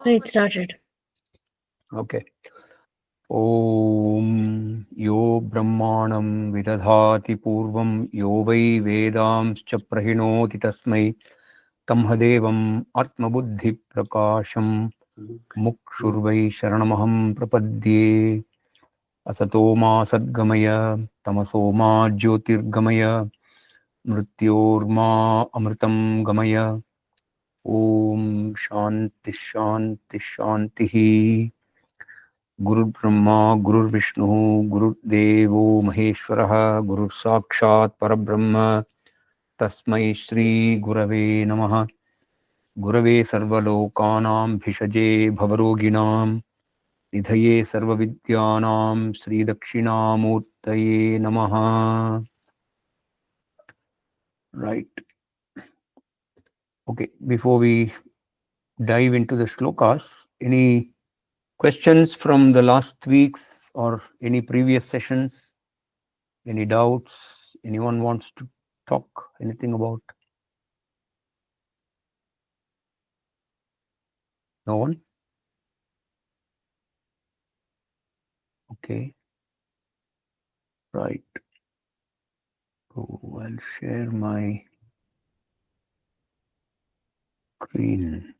It started. Okay. Om Yo Brahmanam Vidadhati Purvam Yo Vai Vedamscha Prahinoti Tasmai Tamhadevam Atmabuddhi Prakasham Mukshurvai Sharanamaham Prapadye Asatoma Sadgamaya Tamasoma Jyotirgamaya Mrityorma Amritam Gamaya. Om Shanti Shanti Shanti. Guru Brahma, Guru Vishnu, Guru Devo Maheshwaraha, Guru Sakshat Parabrahma, Tasmai Shri Gurave Namaha, Gurave Sarvalokanam Bhishaje Bhavaroginam, Nidhaye Sarvavidyanam, Sri Dakshinamurtaye Namaha. Right. Okay, before we dive into the shlokas, any questions from the last week's or any previous sessions? Any doubts? Anyone wants to talk anything about? No one? Okay. Right. So I'll share my screen.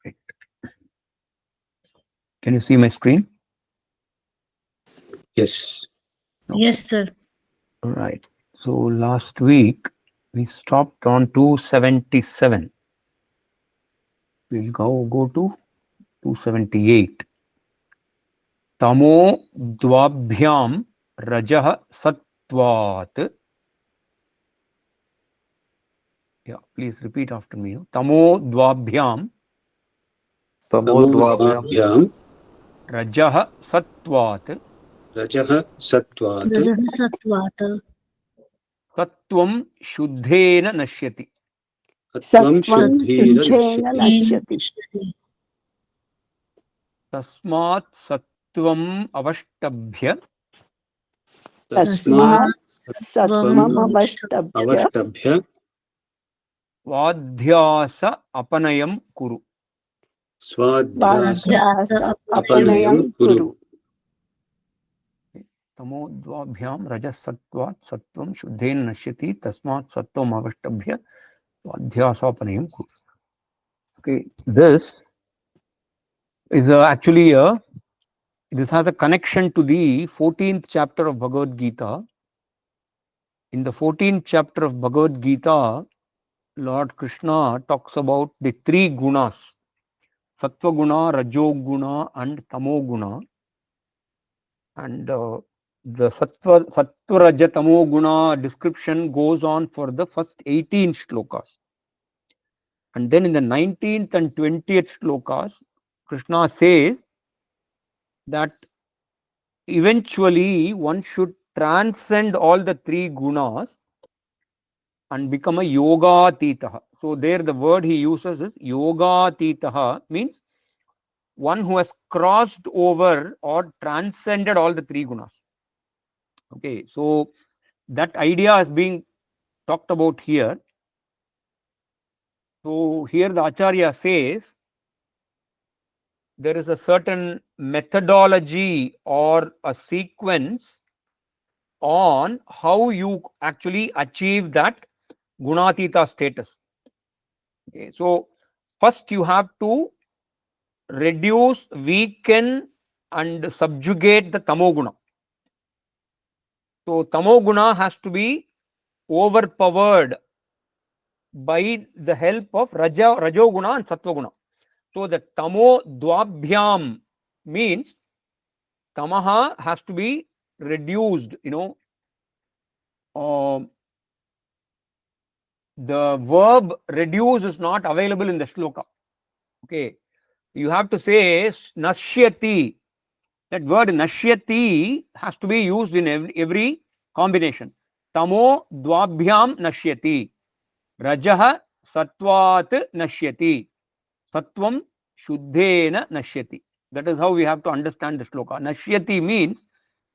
Right. Can you see my screen? Yes. Okay. Yes, sir. Right. So last week we stopped on 277. We'll go to 278. Tamo dvabhyam rajah satvat. Yeah, please repeat after me. Tamo dvabhyam Tamodvabhyam rajah satvat. Rajah Satvat Rajah Sattvat. Sattvam shuddhena nashyati. Sattvam Sattvam Shuddhena Shuddhena Nashyati. Nashyati. Tasmat sattvam avashtabhya Tasmat Sattvam Sattvam Avashtabhya Avashtabhya Svadhyasa apanayam kuru. Swadhyasa Vadhyasa Apanayam Apanayam Kuru. Tamo dvabhyam rajasattvat sattvam shuddhena nashyati tasmat sattvam avashtabhya svadhyasa apanayam kuru. Okay, this is actually this has a connection to the 14th chapter of Bhagavad Gita. In the 14th chapter of Bhagavad Gita, Lord Krishna talks about the three gunas, Sattva guna, Rajo guna and Tamo guna. And the Sattva Raja Tamo guna description goes on for the first 18 shlokas. And then in the 19th and 20th shlokas, Krishna says that eventually one should transcend all the three gunas and become a yogatitaha. So there the word he uses is yogatitaha, means one who has crossed over or transcended all the three gunas. Okay, so that idea is being talked about here. So here the Acharya says there is a certain methodology or a sequence on how you actually achieve that gunatita status. Okay, so first you have to reduce, weaken and subjugate the tamoguna. So tamoguna has to be overpowered by the help of rajoguna and sattvaguna. So the tamo dvabhyam means tamaha has to be reduced. The verb reduce is not available in the shloka. Okay, you have to say nashyati. That word nashyati has to be used in every combination. Tamo dvabhyam nashyati. Rajah sattvat nashyati. Sattvam shuddhena nashyati. That is how we have to understand the shloka. Nashyati means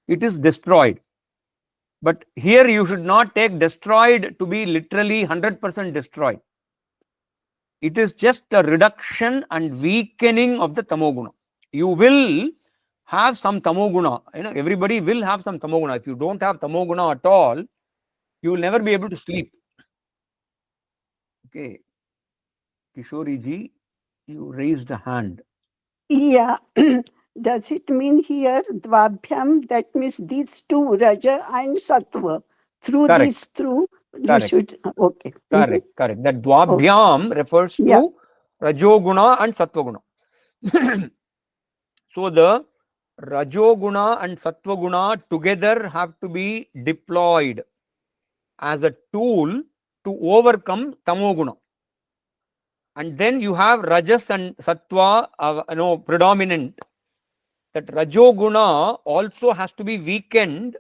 it is destroyed. But here you should not take destroyed to be literally 100% destroyed. it is just a reduction and weakening of the tamoguna. You will have some tamoguna. Everybody will have some tamoguna. If you don't have tamoguna at all, you will never be able to sleep. Okay. Kishori ji, you raised a hand. Yeah. Does it mean here dvabhyam? That means these two, Raja and Sattva. Through Correct. these you Correct. should. Okay. Correct. Correct. That dvabhyam refers to Yeah. rajoguna and sattvaguna. So the rajoguna and sattvaguna together have to be deployed as a tool to overcome tamoguna. And then you have rajas and sattva, predominant. That rajoguna also has to be weakened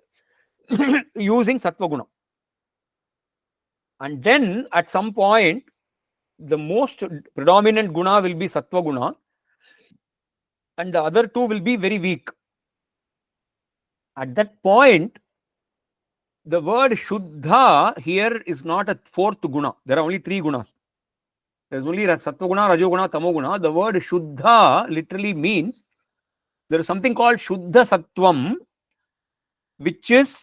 using sattvaguna. And then at some point, the most predominant guna will be sattvaguna, and the other two will be very weak. At that point, the word shuddha here is not a fourth guna. There are only three gunas. There is only sattvaguna, rajoguna, tamoguna. The word shuddha literally means there is something called shuddha sattvam, which is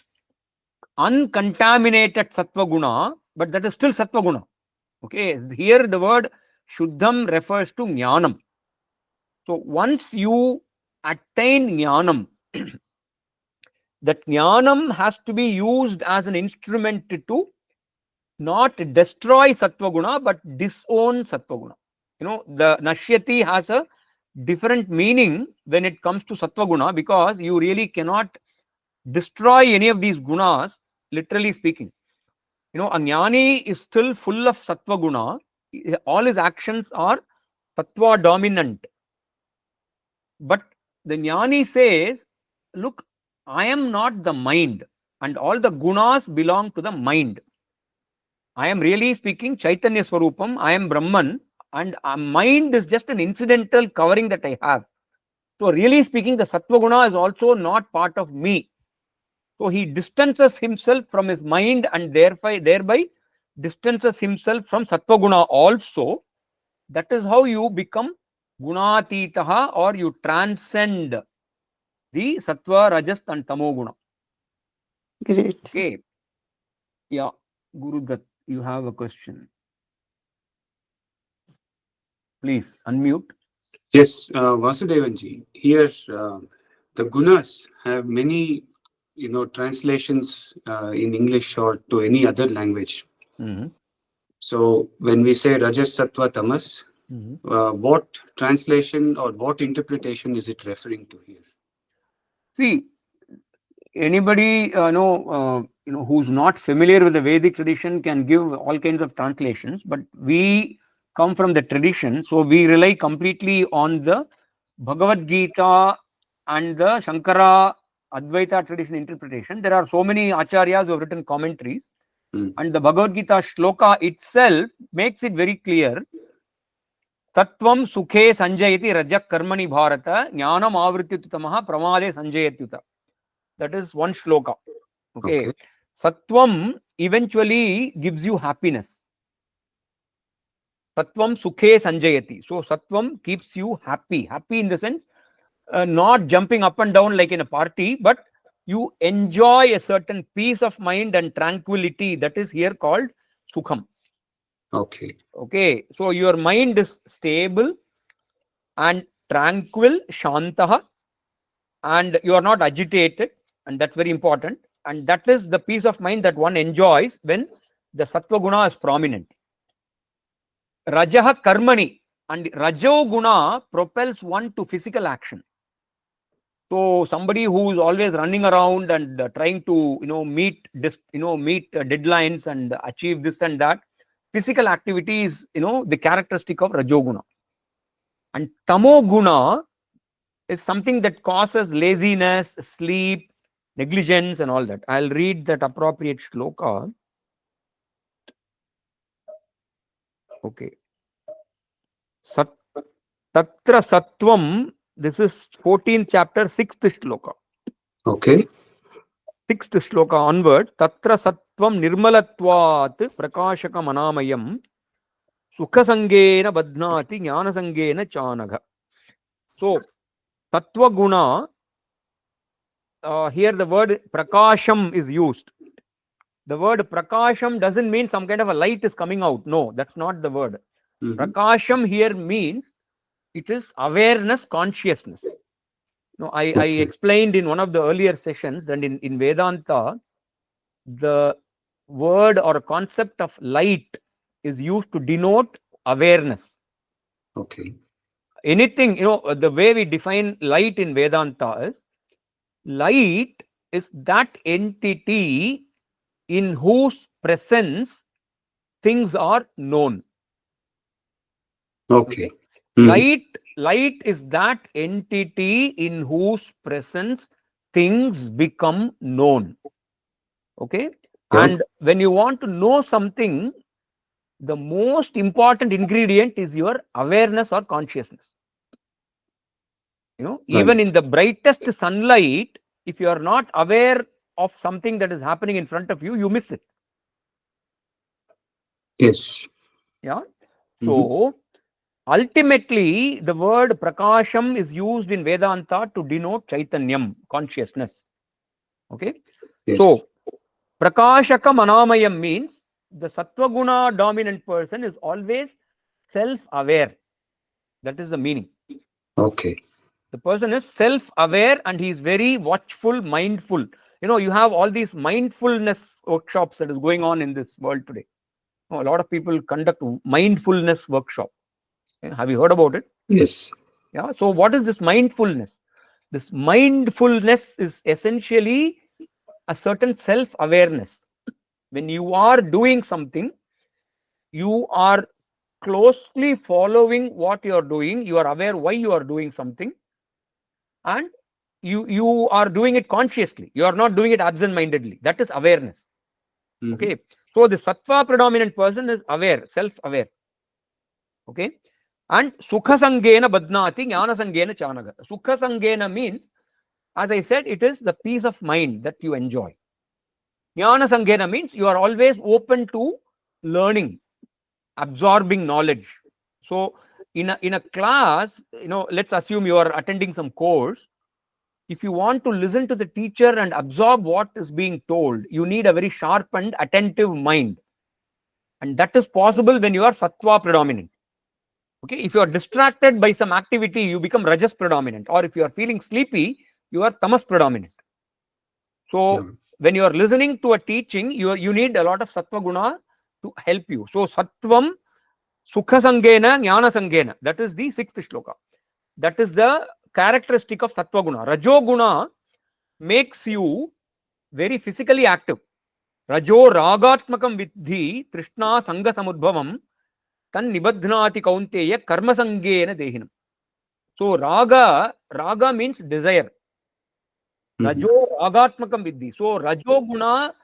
uncontaminated sattvaguna, but that is still sattvaguna. Okay, here the word shuddham refers to jnanam. So once you attain jnanam, that jnanam has to be used as an instrument to not destroy sattvaguna but disown sattvaguna. The nashyati has a different meaning when it comes to sattvaguna, because you really cannot destroy any of these gunas, literally speaking. A jnani is still full of sattvaguna. All his actions are sattva dominant. But the jnani says, look, I am not the mind, and all the gunas belong to the mind. I am really speaking Chaitanya Swarupam, I am Brahman, and mind is just an incidental covering that I have. So really speaking, the Sattva Guna is also not part of me. So he distances himself from his mind and thereby distances himself from Sattva Guna also. That is how you become Gunatitaha, or you transcend the Sattva, Rajas and Tamo Guna. Great. Okay. Yeah. Guru Dutt, you have a question. Please unmute. Yes, Vasudevanji. Here, the gunas have many, translations in English or to any other language. Mm-hmm. So when we say Rajas, Sattva, Tamas, what translation or what interpretation is it referring to here? See, anybody who's not familiar with the Vedic tradition can give all kinds of translations, but we come from the tradition, so we rely completely on the Bhagavad Gita and the Shankara Advaita tradition interpretation. There are so many acharyas who have written commentaries, and the Bhagavad Gita shloka itself makes it very clear. Tattvam sukhe sanjayati rajak karmani bharata jnanam avrityutamaha pramade sanjayatyuta. That is one shloka. Okay. Sattvam eventually gives you happiness. Sattvam sukhe sanjayati. So sattvam keeps you happy. Happy in the sense, not jumping up and down like in a party, but you enjoy a certain peace of mind and tranquility. That is here called sukham. Okay. Okay. So your mind is stable and tranquil, shantaha, and you are not agitated, and that's very important. And that is the peace of mind that one enjoys when the sattva guna is prominent. Rajaha karmani, and rajo guna propels one to physical action. So somebody who is always running around and trying to meet deadlines and achieve this and that, physical activity is the characteristic of rajoguna. And tamoguna is something that causes laziness, sleep, negligence and all that. I'll read that appropriate shloka. Okay. Tatra sattvam, this is 14th chapter, 6th shloka. Okay. 6th shloka onward. Tatra sattvam nirmalatvat prakashaka manamayam Sukhasangena badhnati jnanasangena chanaga. So, Tattva Guna, here the word prakasham is used. The word prakasham doesn't mean some kind of a light is coming out. No, that's not the word. Prakasham here means it is awareness, consciousness. No, I explained in one of the earlier sessions, and in Vedanta, the word or concept of light is used to denote awareness. Okay. Anything, the way we define light in Vedanta is, light is that entity in whose presence things are known. Okay. Light is that entity in whose presence things become known. Okay. Yeah. And when you want to know something, the most important ingredient is your awareness or consciousness. Even in the brightest sunlight, if you are not aware of something that is happening in front of you, you miss it. Yes. Yeah. So ultimately, the word prakasham is used in Vedanta to denote chaitanyam, consciousness. Okay. Yes. So prakashaka manamayam means the sattva guna dominant person is always self-aware. That is the meaning. Okay. The person is self-aware and he is very watchful, mindful. You have all these mindfulness workshops that is going on in this world today. A lot of people conduct mindfulness workshop. Have you heard about it? Yes. Yeah. So what is this mindfulness? This mindfulness is essentially a certain self-awareness. When you are doing something, you are closely following what you are doing. You are aware why you are doing something, and you are doing it consciously. You are not doing it absent-mindedly. That is awareness. Okay. So the sattva predominant person is aware, self-aware. Okay. And sukha sangena badnati jnana sangena chanaga. Sukha sangena means, as I said, it is the peace of mind that you enjoy. Jnana sangena means you are always open to learning, absorbing knowledge. So in a class, let's assume you are attending some course. If you want to listen to the teacher and absorb what is being told, you need a very sharpened, attentive mind. And that is possible when you are sattva predominant. Okay, if you are distracted by some activity, you become rajas predominant. Or if you are feeling sleepy, you are tamas predominant. So when you are listening to a teaching, you need a lot of sattva guna to help you. So sattvam sukha sangena jnana sangena. That is the 6th shloka. That is the characteristic of sattva guna. Rajo guna makes you very physically active. Rajo ragatmakam vidhi trishna sanga samudbhavam tan nibadhnati kaunteya karma sangena dehinam. So raga means desire. Rajo ragatmakam vidhi. So rajo guna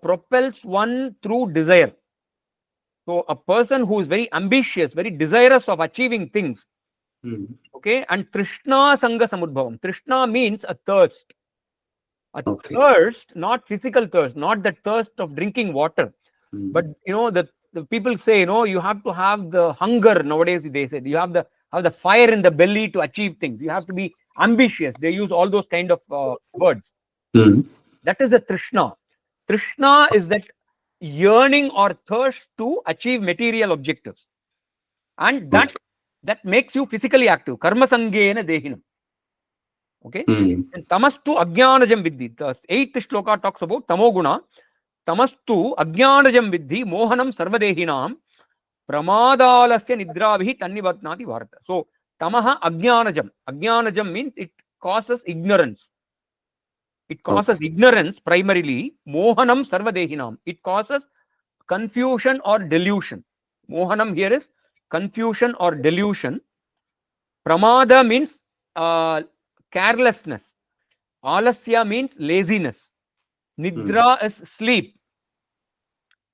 propels one through desire. So a person who is very ambitious, very desirous of achieving things. Okay, and trishna sanga samudbhavam. Trishna means a thirst. A thirst, not physical thirst, not the thirst of drinking water, but the people say, you have to have the hunger. Nowadays they say you have the fire in the belly to achieve things. You have to be ambitious. They use all those kind of words. That is a trishna. Trishna is that yearning or thirst to achieve material objectives, and that makes you physically active. Karma sangena dehinam. Okay. And tamastu ajnanajam vidhi. The 8th shloka talks about tamoguna. Tamastu ajnanajam vidhi mohanam sarvadehinam pramadalasya nidravihi tannivatnati bharata. So tamaha ajnanajam. Ajnanajam means it causes ignorance. It causes ignorance primarily. Mohanam sarvadehinam. It causes confusion or delusion. Mohanam here is confusion or delusion. Pramada means carelessness. Alasya means laziness. Nidra is sleep.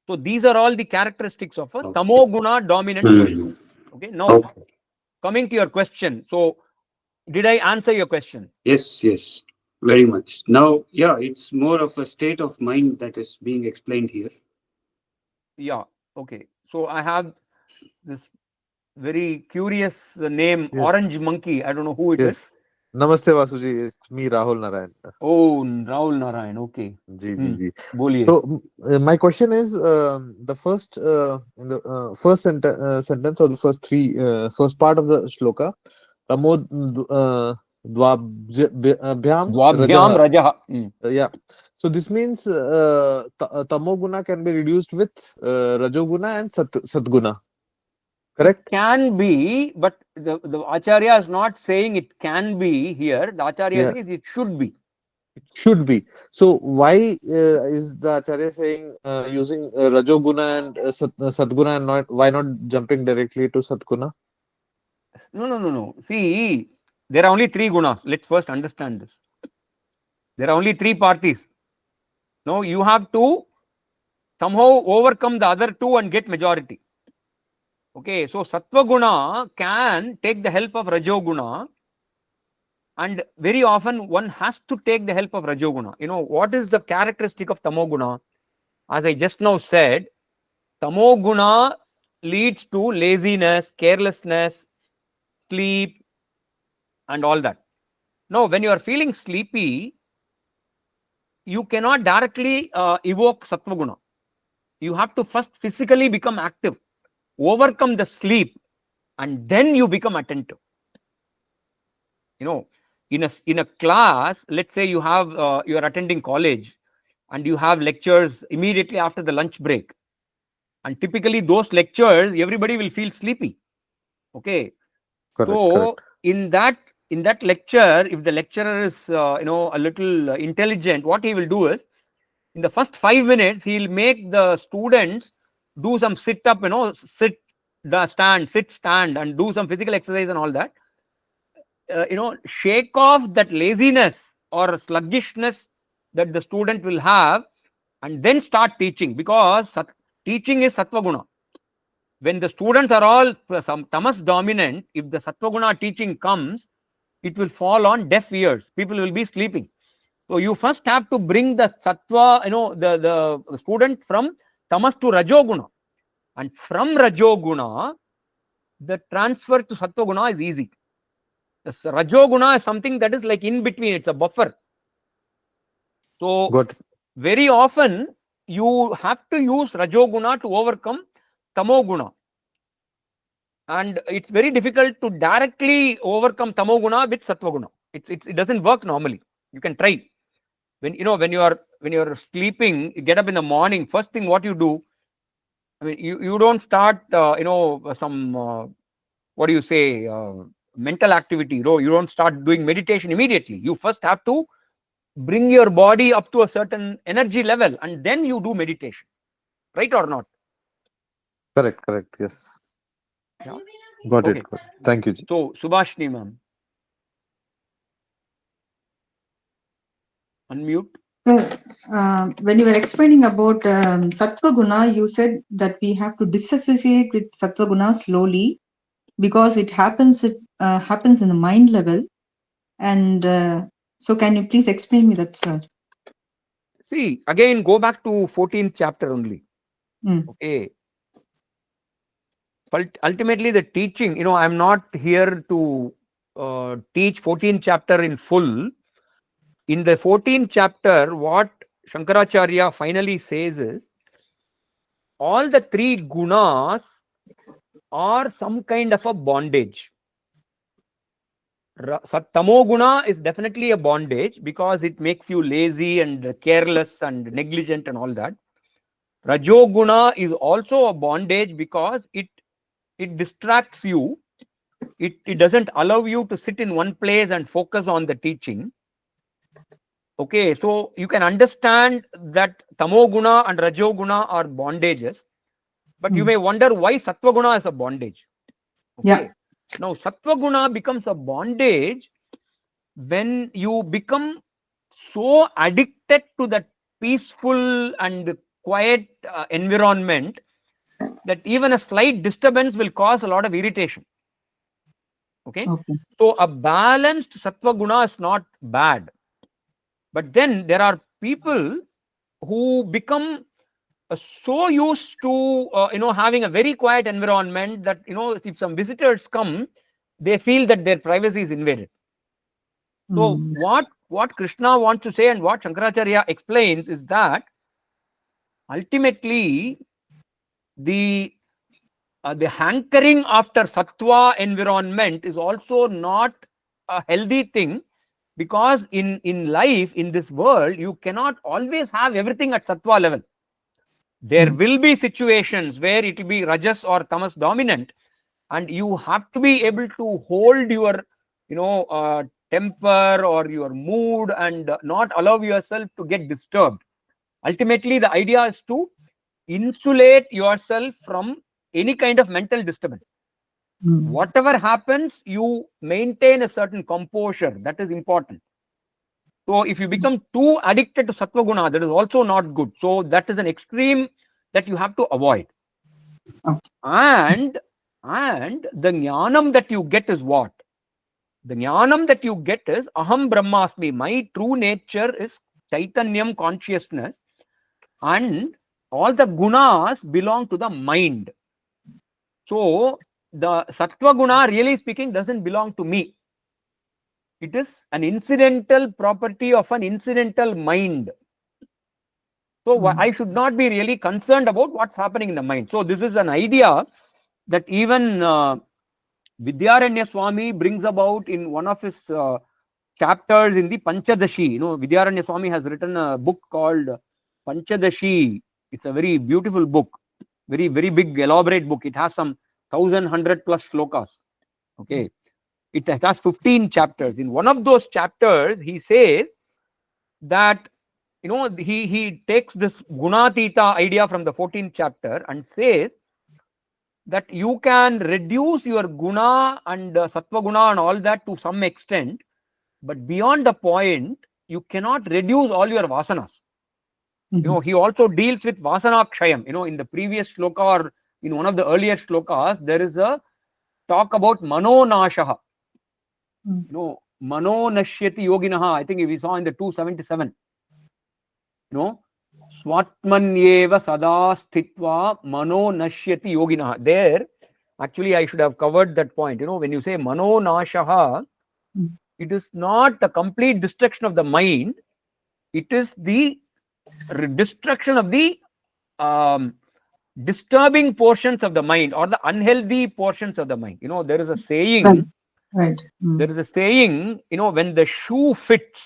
So these are all the characteristics of a tamoguna dominant person. Okay. Now coming to your question. So did I answer your question? Yes, very much. Now, it's more of a state of mind that is being explained here. Yeah. Okay. So I have this very curious name, Yes. Orange Monkey. I don't know who it is. Yes. Namaste Vasuji. It's me, Rahul Narayan. Oh, Rahul Narayan. Okay. Ji, ji, ji. Boliye. So my question is, the first in the first sentence or the first part of the shloka, Tamo Dvabhyam Dvabhyam Rajaha. yeah. So this means Tamoguna can be reduced with Rajoguna and Satguna. Correct? Can be, but the Acharya is not saying it can be here. The Acharya says it should be. It should be. So why is the Acharya saying using Rajoguna and Satguna and why not jumping directly to Satguna? No. See, there are only 3 gunas. Let's first understand this. There are only 3 parties. No, you have to somehow overcome the other 2 and get majority. Okay, so Sattva Guna can take the help of Rajoguna, and very often one has to take the help of Rajoguna. You know, what is the characteristic of Tamoguna? As I just now said, Tamoguna leads to laziness, carelessness, sleep, and all that. Now, when you are feeling sleepy, you cannot directly evoke Sattva Guna. You have to first physically become active, overcome the sleep, and then you become attentive. You know, in a class, let's say you have you are attending college and you have lectures immediately after the lunch break, and typically those lectures everybody will feel sleepy. Okay, Correct. in that lecture, if the lecturer is a little intelligent, what he will do is, in the first 5 minutes he'll make the students do some sit up, sit stand and do some physical exercise and all that. Shake off that laziness or sluggishness that the student will have, and then start teaching, because teaching is Sattva Guna. When the students are all some tamas dominant, if the Sattva Guna teaching comes, it will fall on deaf ears. People will be sleeping. So you first have to bring the Sattva, the student from tamas to Rajoguna, and from Rajoguna, the transfer to Sattva Guna is easy. The Rajoguna is something that is like in between, it's a buffer. So Good. very often you have to use Rajoguna to overcome Tamoguna. And it's very difficult to directly overcome Tamoguna with Sattva-guna. It doesn't work normally. You can try. When you are sleeping, you get up in the morning, first thing what you do, I mean, you don't start some what do you say, mental activity. You don't start doing meditation immediately. You first have to bring your body up to a certain energy level, and then you do meditation. Right or not? Correct. Yes. Yeah. Got Okay. it. Thank you, Ji. So, Subhashini ma'am, unmute. When you were explaining about Sattva Guna, you said that we have to disassociate with Sattva Guna slowly, because it happens in the mind level. And so can you please explain me that, sir? See, again, go back to 14th chapter only. Okay. But ultimately, the teaching, I'm not here to teach 14th chapter in full. In the 14th chapter, what Shankaracharya finally says is, all the 3 gunas are some kind of a bondage. Tamoguna is definitely a bondage because it makes you lazy and careless and negligent and all that. Rajoguna is also a bondage because it distracts you. It doesn't allow you to sit in one place and focus on the teaching. Okay, so you can understand that Tamoguna and Rajoguna are bondages, but you may wonder why Sattva-guna is a bondage. Okay. Yeah. Now, Sattva-guna becomes a bondage when you become so addicted to that peaceful and quiet environment that even a slight disturbance will cause a lot of irritation. Okay. So a balanced Sattva Guna is not bad. But then there are people who become so used to having a very quiet environment that if some visitors come, they feel that their privacy is invaded. So what Krishna wants to say and what Shankaracharya explains is that ultimately the hankering after sattva environment is also not a healthy thing, because in life, in this world, you cannot always have everything at sattva level. There will be situations where it will be rajas or tamas dominant, and you have to be able to hold your temper or your mood and not allow yourself to get disturbed. Ultimately, the idea is to insulate yourself from any kind of mental disturbance. Whatever happens, you maintain a certain composure. That is important. So if you become too addicted to sattva guna, that is also not good. So that is an extreme that you have to avoid. And the jnanam that you get is what? The jnanam that you get is aham brahmasmi. My true nature is chaitanyam, consciousness, and all the gunas belong to the mind. So the sattva guna, really speaking, doesn't belong to me. It is an incidental property of an incidental mind. So I should not be really concerned about what's happening in the mind. So this is an idea that even Vidyaranya Swami brings about in one of his chapters in the Panchadashi. Vidyaranya Swami has written a book called Panchadashi. It's a very beautiful book, very, very big, elaborate book. It has some 1100 plus shlokas. Okay. It has 15 chapters. In one of those chapters, he says that, he takes this gunatita idea from the 14th chapter and says that you can reduce your guna and sattva guna and all that to some extent, but beyond the point, you cannot reduce all your vasanas. He also deals with vasana kshayam. In the previous shloka or in one of the earlier shlokas, there is a talk about mano nashaha. Mano nashyati yoginaha. I think we saw in the 277. Swatmanyeva sada sthitva mano nashyati yoginaha. There, actually, I should have covered that point. When you say mano nashaha, it is not a complete destruction of the mind. It is the destruction of the disturbing portions of the mind or the unhealthy portions of the mind. There is a saying. Right. There is a saying. When the shoe fits,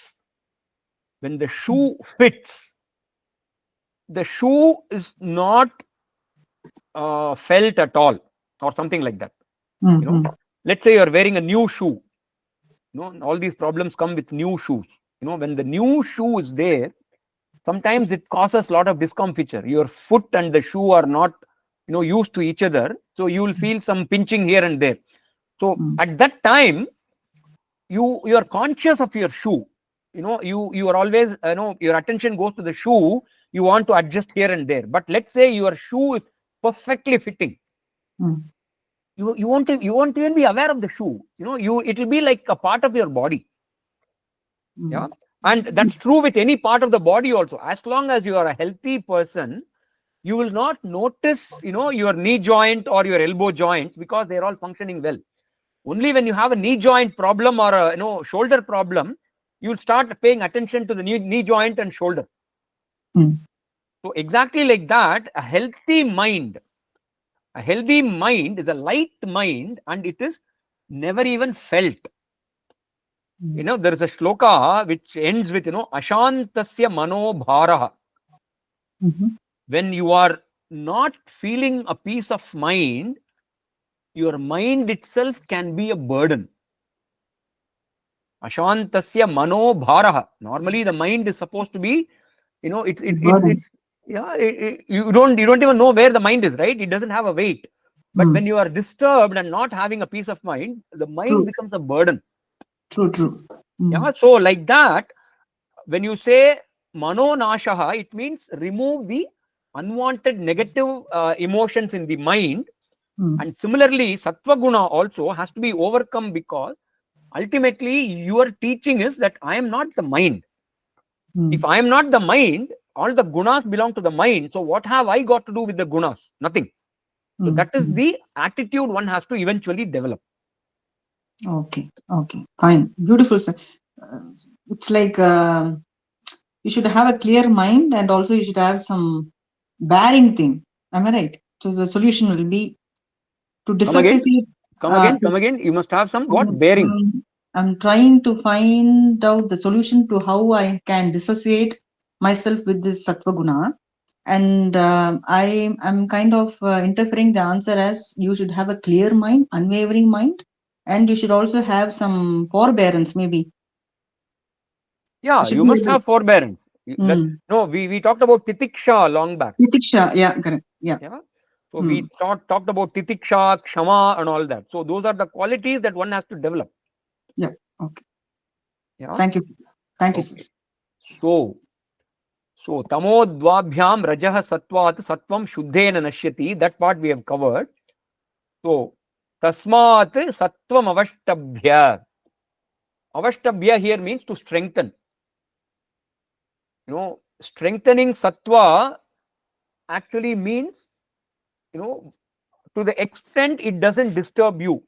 the shoe is not felt at all, or something like that. Let's say you're wearing a new shoe. All these problems come with new shoes. When the new shoe is there, sometimes it causes a lot of discomfiture. Your foot and the shoe are not used to each other, so you will feel some pinching here and there. So at that time, you are conscious of your shoe. You are always, your attention goes to the shoe. You want to adjust here and there. But let's say your shoe is perfectly fitting. You won't even be aware of the shoe. It will be like a part of your body. Yeah. And that's true with any part of the body also. As long as you are a healthy person, you will not notice, your knee joint or your elbow joints, because they're all functioning well. Only when you have a knee joint problem or a shoulder problem, you'll start paying attention to the knee joint and shoulder. So exactly like that, a healthy mind is a light mind, and it is never even felt. There is a shloka which ends with, ashantasya mano bharaha. When you are not feeling a peace of mind, your mind itself can be a burden. Ashantasya mano bharaha. Normally, the mind is supposed to be, you don't even know where the mind is, right? It doesn't have a weight. But when you are disturbed and not having a peace of mind, the mind becomes a burden. True. Yeah. So like that, when you say mano nashaha, it means remove the unwanted negative emotions in the mind. And similarly, sattva guna also has to be overcome, because ultimately your teaching is that I am not the mind. If I am not the mind, all the gunas belong to the mind. So what have I got to do with the gunas? Nothing. So that is the attitude one has to eventually develop. Okay, okay, fine. Beautiful, sir. It's like you should have a clear mind and also you should have some bearing thing. Am I right? So the solution will be to disassociate. Come again. You must have some what? Bearing. I'm trying to find out the solution to how I can dissociate myself with this sattva guna. And I'm kind of interfering the answer as you should have a clear mind, unwavering mind, and you should also have some forbearance, maybe. Yeah, Should you be must able- have forbearance. No, we talked about titiksha long back. Titiksha, yeah, correct. Yeah. Yeah. So we talked about titiksha, kshama, and all that. So those are the qualities that one has to develop. Yeah. Okay. Yeah. Thank you. Thank you, sir. So tamodvabhyam rajah sattvat sattvam shuddhena nashyati. That part we have covered. So tasmat sattvam avashtabhya. Avashtabhya here means to strengthen. Strengthening sattva actually means, to the extent it doesn't disturb you.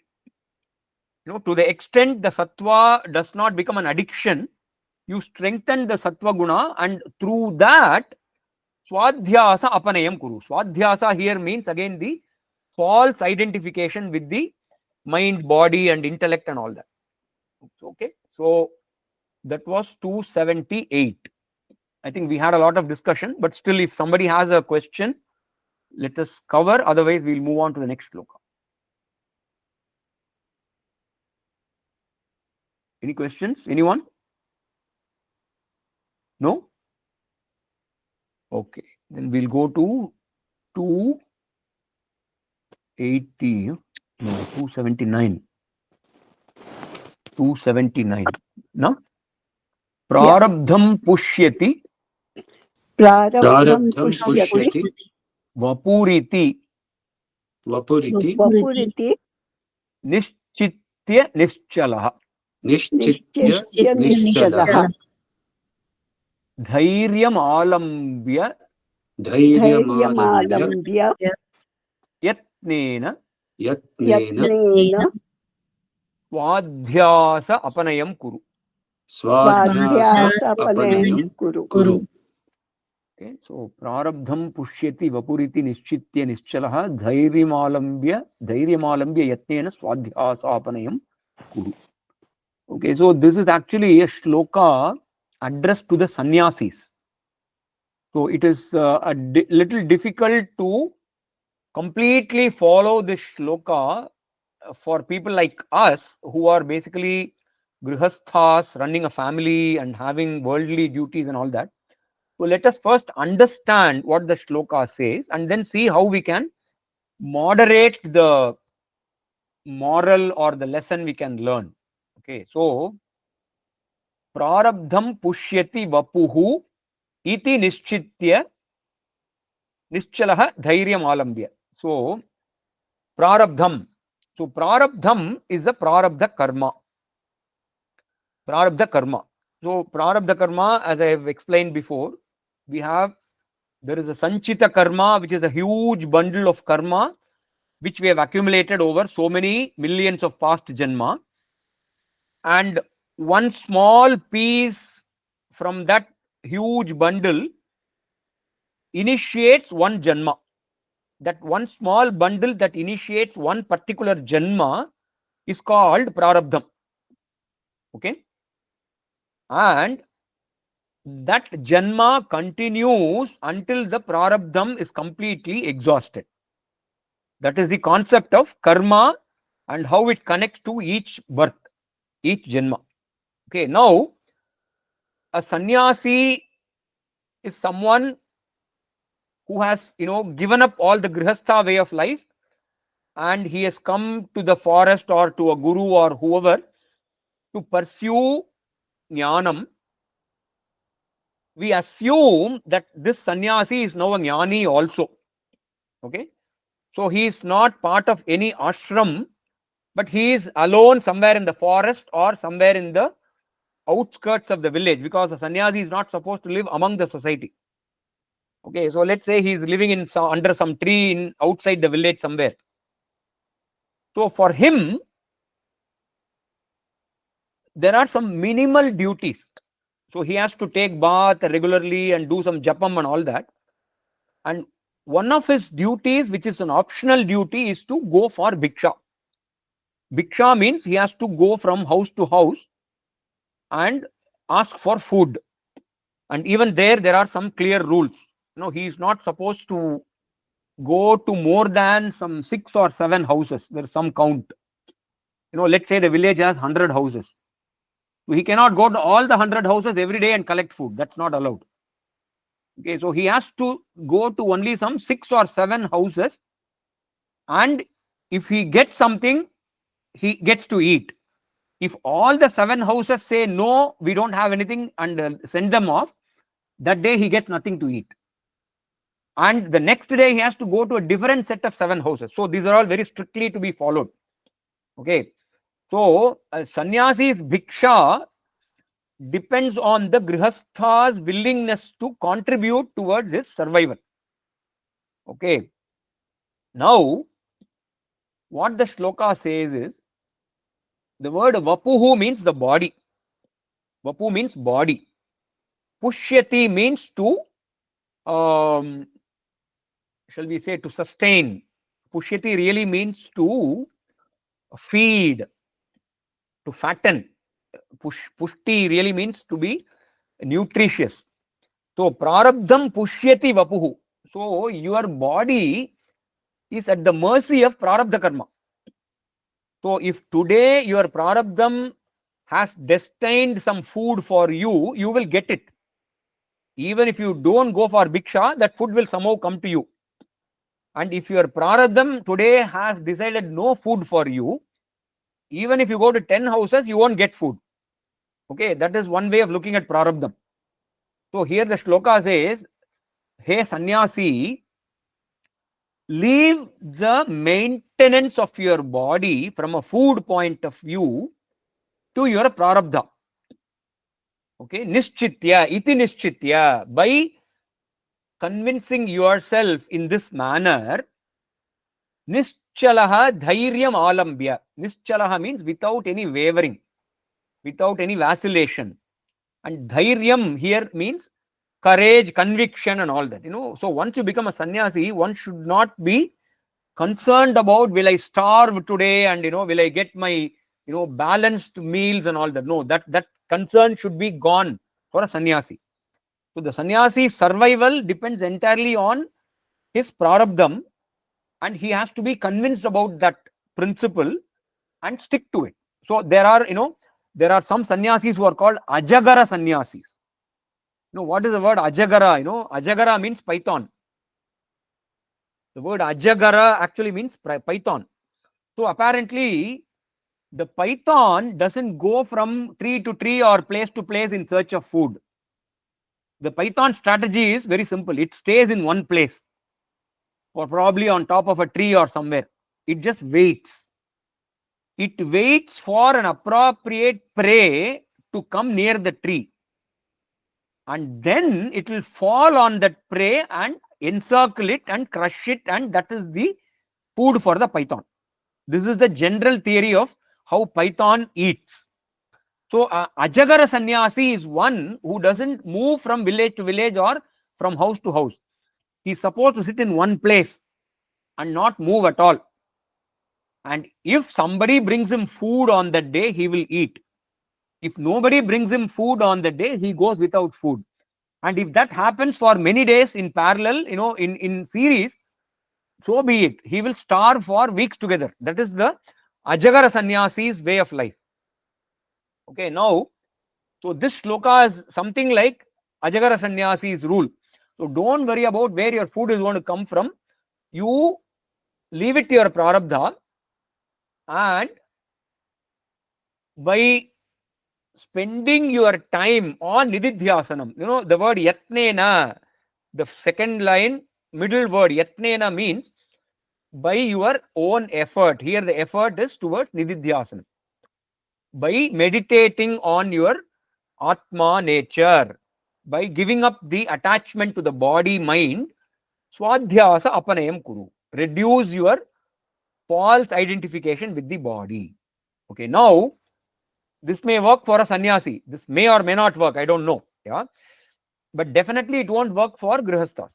To the extent the sattva does not become an addiction, you strengthen the sattva guna, and through that, swadhyasa apanayam kuru. Swadhyasa here means again the false identification with the mind, body, and intellect and all that. Okay, so that was 278. I think we had a lot of discussion, but still, if somebody has a question, let us cover. Otherwise, we'll move on to the next sloka. Any questions? Anyone? No? Okay. Then we'll go to 280. No, 279. 279. No? Prarabdham pushyati. Prarabdham Prarabdham pushyati. pushyati Vapuriti. Vapuriti. Nischitya nischalaha. Nishchitya Nishchitya nischalaha. Dhairyam alambya. Dhairyam Yatnena. Yatnena. Swadhyasa apanayam kuru. Swadhyasa apanayam kuru. Okay, so prarabdham pushyati vapuriti nischitya nischalaha dhairyam alambya yatnena swadhyasa apanayam kuru. Okay, so this is actually a shloka addressed to the sannyasis. So it is a little difficult to completely follow this shloka for people like us who are basically grihasthas, running a family and having worldly duties and all that. So let us first understand what the shloka says and then see how we can moderate the moral or the lesson we can learn. Okay, so prarabdham pushyati vapuhu iti nischitya nischalaha dhairyam alambya. So prarabdham. So prarabdham is a prarabdha karma. Prarabdha karma. So prarabdha karma, as I have explained before, there is a sanchita karma, which is a huge bundle of karma which we have accumulated over so many millions of past janma, and one small piece from that huge bundle initiates one janma. That one small bundle that initiates one particular janma is called prarabdham. Okay, and that janma continues until the prarabdham is completely exhausted. That is the concept of karma and how it connects to each birth, each janma. Okay, now a sannyasi is someone who has given up all the grihastha way of life, and he has come to the forest or to a guru or whoever to pursue jnanam. We assume that this sannyasi is now a jnani also. Okay, so he is not part of any ashram, but he is alone somewhere in the forest or somewhere in the outskirts of the village, because a sannyasi is not supposed to live among the society. Okay, so let's say he's living in under some tree in outside the village somewhere. So for him, there are some minimal duties. So he has to take bath regularly and do some japam and all that. And one of his duties, which is an optional duty, is to go for bhiksha. Bhiksha means he has to go from house to house and ask for food. And even there are some clear rules. He is not supposed to go to more than some 6 or 7 houses. There is some count. Let's say the village has 100 houses. So he cannot go to all the 100 houses every day and collect food. That's not allowed. Okay, so he has to go to only some 6 or 7 houses, and if he gets something, he gets to eat. If all the 7 houses say no, we don't have anything, and send them off, that day he gets nothing to eat. And the next day he has to go to a different set of 7 houses. So these are all very strictly to be followed. Okay, so sannyasi's bhiksha depends on the grihastha's willingness to contribute towards his survival. Okay, now what the shloka says is, the word vapuhu means the body. Vapu means body. Pushyati means to, shall we say, to sustain. Pushyati really means to feed, to fatten. Pushti really means to be nutritious. So prarabdham pushyati vapuhu. So your body is at the mercy of prarabdha karma. So if today your prarabdham has destined some food for you, you will get it. Even if you don't go for bhiksha, that food will somehow come to you. And if your prarabdham today has decided no food for you, even if you go to 10 houses, you won't get food. Okay, that is one way of looking at prarabdham. So here the shloka says, hey sannyasi, leave the maintenance of your body from a food point of view to your prarabdha. Okay, nischitya, iti nischitya, by convincing yourself in this manner, nischalaha dhairyam alambhya. Nischalaha means without any wavering, without any vacillation. And dhairyam here means courage, conviction, and all that. So once you become a sannyasi, one should not be concerned about, will I starve today, and will I get my balanced meals and all that. No, that concern should be gone for a sannyasi. So the sannyasi's survival depends entirely on his prarabdham, and he has to be convinced about that principle and stick to it. So there are some sannyasis who are called ajagara sannyasis. What is the word ajagara? Ajagara means python. The word ajagara actually means python. So apparently the python doesn't go from tree to tree or place to place in search of food. The python strategy is very simple. It stays in one place, or probably on top of a tree or somewhere. It just waits. It waits for an appropriate prey to come near the tree, and then it will fall on that prey and encircle it and crush it, and that is the food for the python. This is the general theory of how python eats. So ajagara sannyasi is one who doesn't move from village to village or from house to house. He is supposed to sit in one place and not move at all. And if somebody brings him food on that day, he will eat. If nobody brings him food on the day, he goes without food. And if that happens for many days in parallel, in series, so be it. He will starve for weeks together. That is the ajagara sannyasi's way of life. Okay, now, so this shloka is something like ajagara sannyasi's rule. So don't worry about where your food is going to come from. You leave it to your prarabdha, and by spending your time on nididhyasanam, the word yatnena, the second line, middle word yatnena means by your own effort. Here the effort is towards nididhyasanam. By meditating on your atma nature, by giving up the attachment to the body mind, swadhyasa apanayam kuru. Reduce your false identification with the body. Okay, now this may work for a sannyasi. This may or may not work. I don't know. Yeah, but definitely it won't work for grihasthas.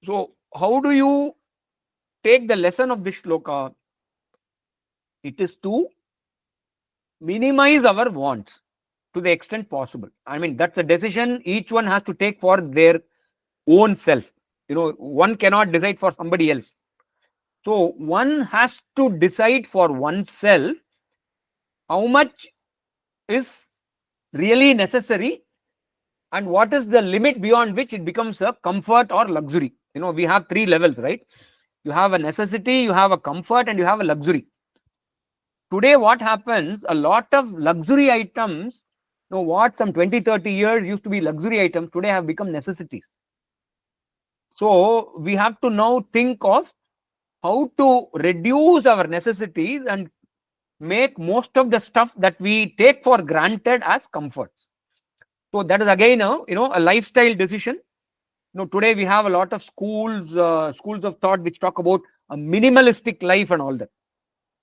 So, how do you take the lesson of this shloka? It is to minimize our wants to the extent possible. I mean, that's a decision each one has to take for their own self. One cannot decide for somebody else. So, one has to decide for oneself how much is really necessary and what is the limit beyond which it becomes a comfort or luxury. We have three levels, right? You have a necessity, you have a comfort, and you have a luxury. Today, what happens, a lot of luxury items, what some 20-30 years used to be luxury items, today have become necessities. So we have to now think of how to reduce our necessities and make most of the stuff that we take for granted as comforts. So that is again a lifestyle decision. Today we have a lot of schools of thought which talk about a minimalistic life and all that.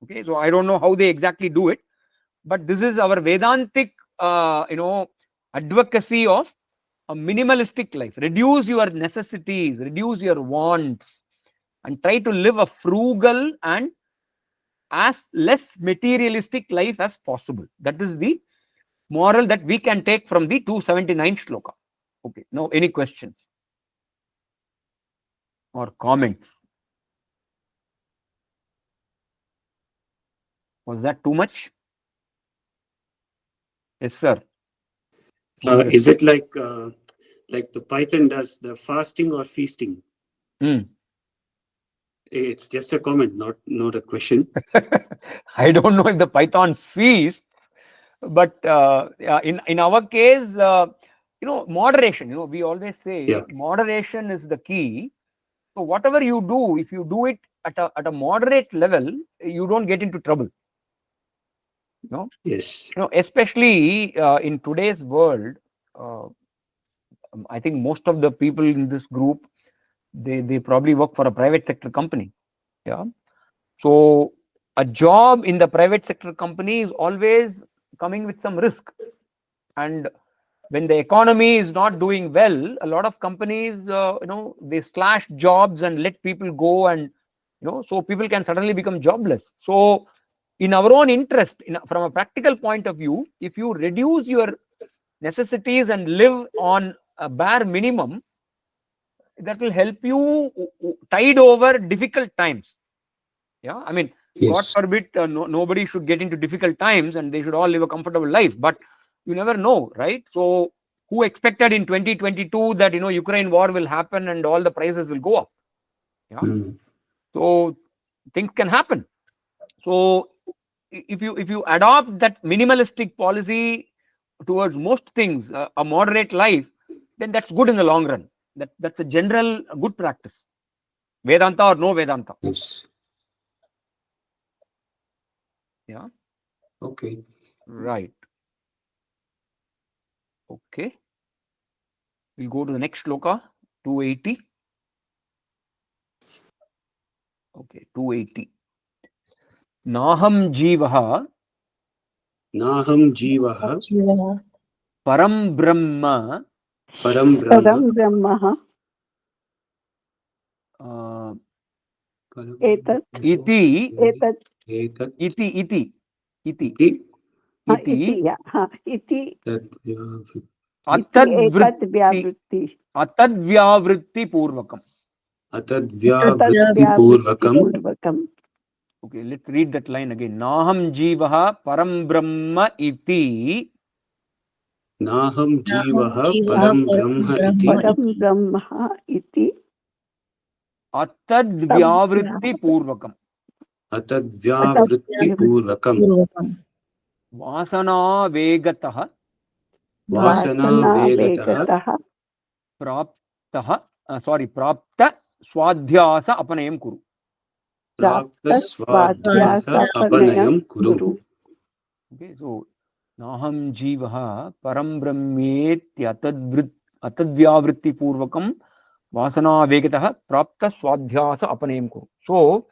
Okay, so I don't know how they exactly do it, but this is our Vedantic advocacy of a minimalistic life. Reduce your necessities, reduce your wants, and try to live a frugal and as less materialistic life as possible. That is the moral that we can take from the 279th shloka. Okay, now any questions or comments? Was that too much? Yes, sir. Is it like the Python does the fasting or feasting? It's just a comment, not a question. I don't know if the Python feasts, but in our case, moderation. We always say moderation is the key. So whatever you do, if you do it at a moderate level, you don't get into trouble. Yes. Especially in today's world, I think most of the people in this group, they probably work for a private sector company. Yeah. So a job in the private sector company is always coming with some risk. And when the economy is not doing well, a lot of companies, they slash jobs and let people go, and so people can suddenly become jobless. So in our own interest, from a practical point of view, if you reduce your necessities and live on a bare minimum, that will help you tide over difficult times. Yeah, I mean, God forbid nobody should get into difficult times and they should all live a comfortable life, but you never know, right? So who expected in 2022 that Ukraine war will happen and all the prices will go up? Yeah. So things can happen. So if you adopt that minimalistic policy towards most things, a moderate life, then that's good in the long run. That's a general good practice. Vedanta or no Vedanta. Yes. Yeah. Okay. Right. Okay. We'll go to the next shloka, 280. Okay, 280. Naham jivaha param brahma Brahma etat iti atadvyavritti purvakam. Okay, let's read that line again. Naham jivaha param brahma iti. Naham jivaha param brahma iti. Atadvyavritti purvakam. Vasana vegatah prapta swadhyasa apanayam kuru. Okay, so Naham jivaha param brahmeti atadvyavritti purvakam vasana vegatah prapta swadhyasa apanayam kuru. So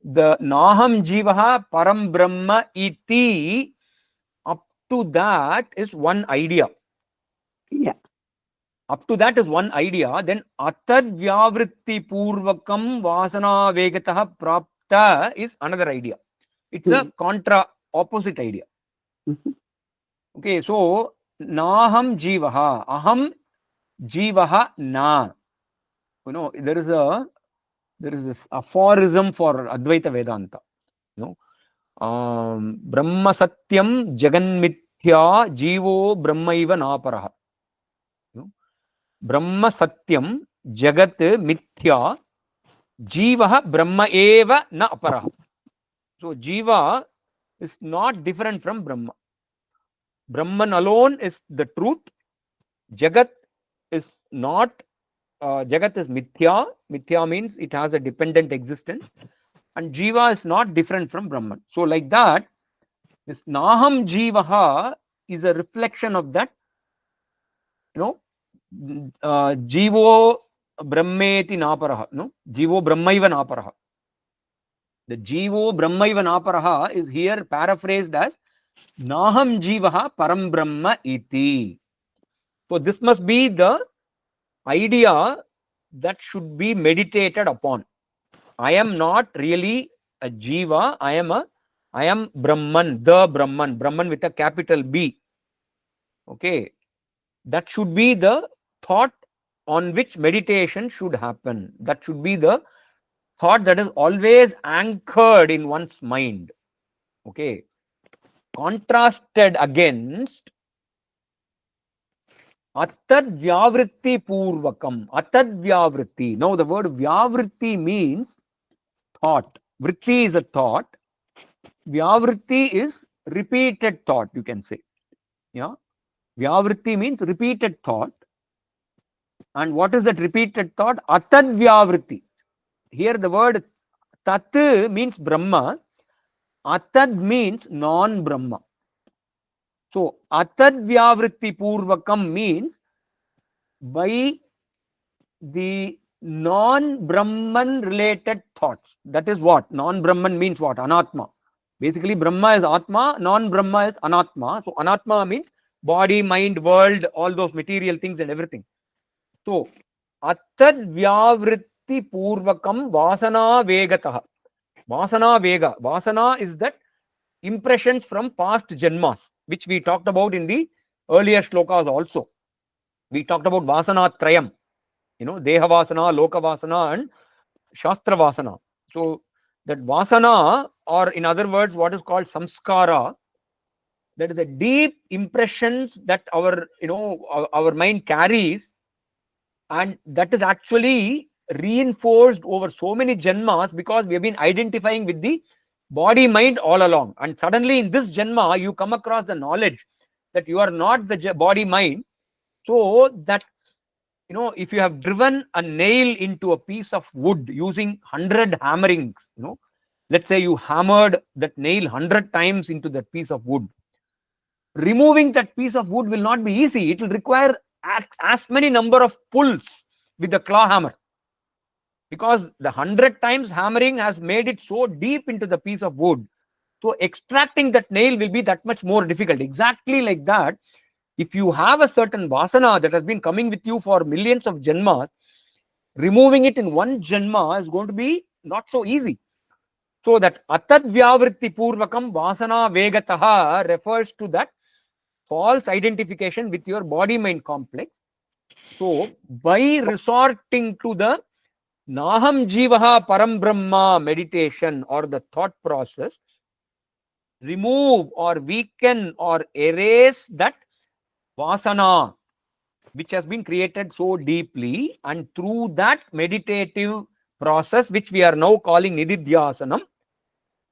the Naham jivaha param brahma iti, up to that is one idea. Yeah. Up to that is one idea. Then atadvyavritti purvakam vasana vegatah prapta is another idea. It's a contra opposite idea. Okay, so Naham jivaha, aham jivaha na. You know, there is this aphorism for Advaita Vedanta. You know, Brahma Satyam Jagan Mithya Jivo Brahmaiva Naparaha. You know, Brahma Satyam Jagat Mithya Jivaha Brahma Eva Na Aparaha. So Jiva is not different from Brahma. Brahman alone is the truth. Jagat is not. Jagat is Mithya. Mithya means it has a dependent existence. And Jiva is not different from Brahman. So like that, this Naham Jivaha is a reflection of that. You know, Jivo Brahmeti Naparaha. No, Jivo Brahmaiva Naparaha. The Jivo Brahmaiva Naparaha is here paraphrased as Naham Jivaha Param Brahma Iti. So this must be the idea that should be meditated upon. I am not really a Jiva. I am Brahman, the Brahman, Brahman with a capital B. Okay, that should be the thought on which meditation should happen. That should be the thought that is always anchored in one's mind. Okay, contrasted against Atad Vyavritti Purvakam. Atad Vyavritti. Now the word Vyavritti means thought. Vritti is a thought. Vyavritti is repeated thought, you can say. Yeah. Vyavritti means repeated thought. And what is that repeated thought? Atad Vyavritti. Here the word Tat means Brahma. Atad means non-Brahma. So Atad Vyavritti Purvakam means by the non-Brahman related thoughts. That is what? Non-Brahman means what? Anatma. Basically, Brahma is Atma, non-Brahma is Anatma. So Anatma means body, mind, world, all those material things and everything. So Atad Vyavritti Purvakam Vasana Vegataha. Vasana Vega. Vasana is that impressions from past janmas, which we talked about in the earlier shlokas also. We talked about Vasana Trayam. You know, Deha Vasana, Loka Vasana and Shastra Vasana. So that Vasana, or in other words, what is called Samskara, that is the deep impressions that our mind carries, and that is actually reinforced over so many janmas because we have been identifying with the body mind all along, and suddenly in this janma you come across the knowledge that you are not the body mind. So that, you know, if you have driven a nail into a piece of wood using 100 hammerings, you know, let's say you hammered that nail 100 times into that piece of wood, removing that piece of wood will not be easy. It will require as many number of pulls with the claw hammer, because the 100 times hammering has made it so deep into the piece of wood. So extracting that nail will be that much more difficult. Exactly like that, if you have a certain vasana that has been coming with you for millions of janmas, removing it in one janma is going to be not so easy. So that Atad Vyavritti Purvakam Vasana Vegataha refers to that false identification with your body-mind complex. So by resorting to the Naham Jivaha Param Brahma meditation or the thought process, remove or weaken or erase that Vasana which has been created so deeply, and through that meditative process, which we are now calling Nididhyasanam,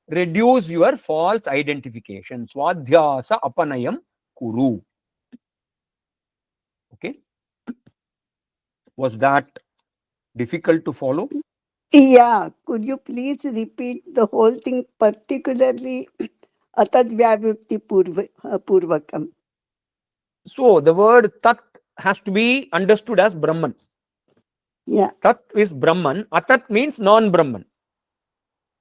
reduce your false identification. Swadhyasa apanayam kuru. Okay. Was that difficult to follow? Yeah, could you please repeat the whole thing, particularly atadvyavrutti purvakam. So the word tat has to be understood as Brahman. Yeah. Tat is Brahman. Atat means non-Brahman.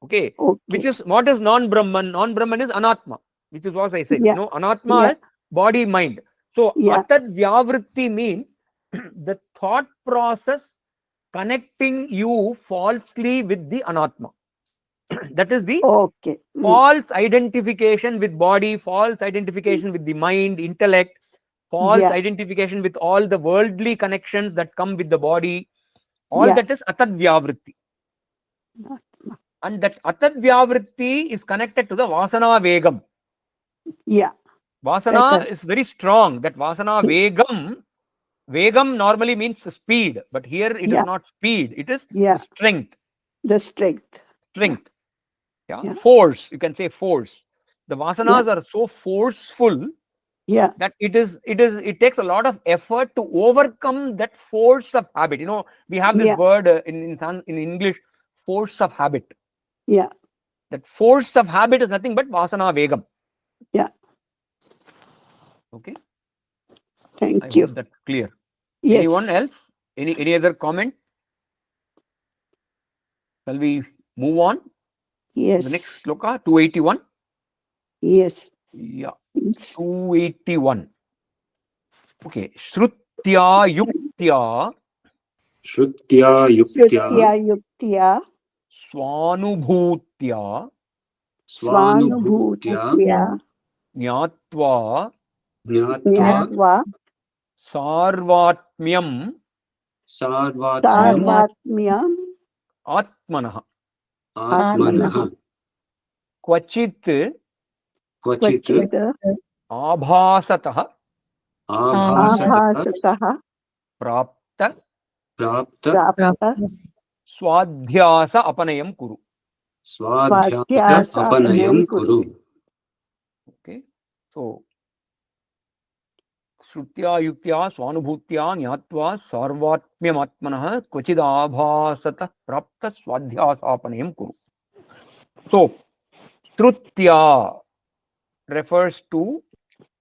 Okay. Which is, what is non-Brahman? Non-Brahman is Anatma, which is what I said. Yeah. No, Anatma is body, mind. So Atat Vyavritti means the thought process connecting you falsely with the Anatma. That is the false identification with body, false identification with the mind, intellect, false identification with all the worldly connections that come with the body. All that is Atad Vyavritti. And that Atad Vyavritti is connected to the Vasana Vegam. Yeah. Vasana is very strong. That Vasana Vegam, Vegam normally means speed, but here it is not speed, it is the strength. The strength. Strength. Force, you can say force. The Vasanas are so forceful that it takes a lot of effort to overcome that force of habit. You know, we have this word in English, force of habit. Yeah. That force of habit is nothing but Vasana Vegam. Yeah. Okay. Thank you. Hope that's clear. Yes. Anyone else? Any other comment? Shall we move on? Yes. The next sloka, 281. Yes. Yeah. 281. Okay. Shrutya yuktya. Shrutya yuktya. Swanubhutya. Swanubhutya. Jnatva. Sarvatmyam. Atmanah. Kvachit. Abhasatah. Prapta. Swadhyasa apanayam kuru. Okay. So, Shrutya yuktya swanubhutya jnatva sarvatmyam atmanah kvachidabhasata prapta swadhyasapanayam kuru. So, Shrutya refers to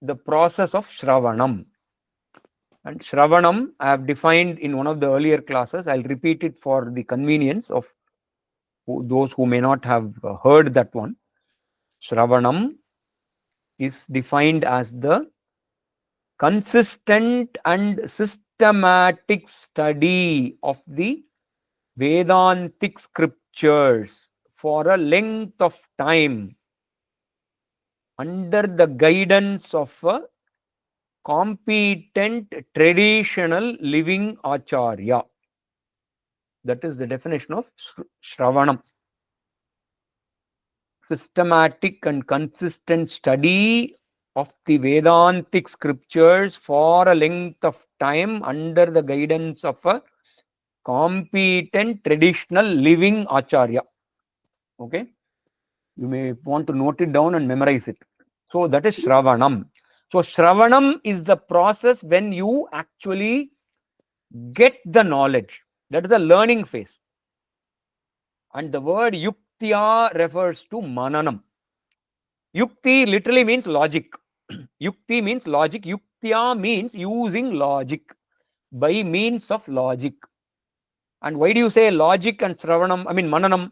the process of Shravanam. And Shravanam, I have defined in one of the earlier classes. I'll repeat it for the convenience of those who may not have heard that one. Shravanam is defined as the consistent and systematic study of the Vedantic scriptures for a length of time under the guidance of a competent traditional living acharya. That is the definition of Shravanam. Systematic and consistent study of the Vedantic scriptures for a length of time under the guidance of a competent traditional living acharya. Okay, you may want to note it down and memorize it. So that is Shravanam. So Shravanam is the process when you actually get the knowledge. That is the learning phase. And the word yuktya refers to mananam. Yukti literally means logic. Yukti means logic. Yuktya means using logic, by means of logic. And why do you say logic and Shravanam, Mananam?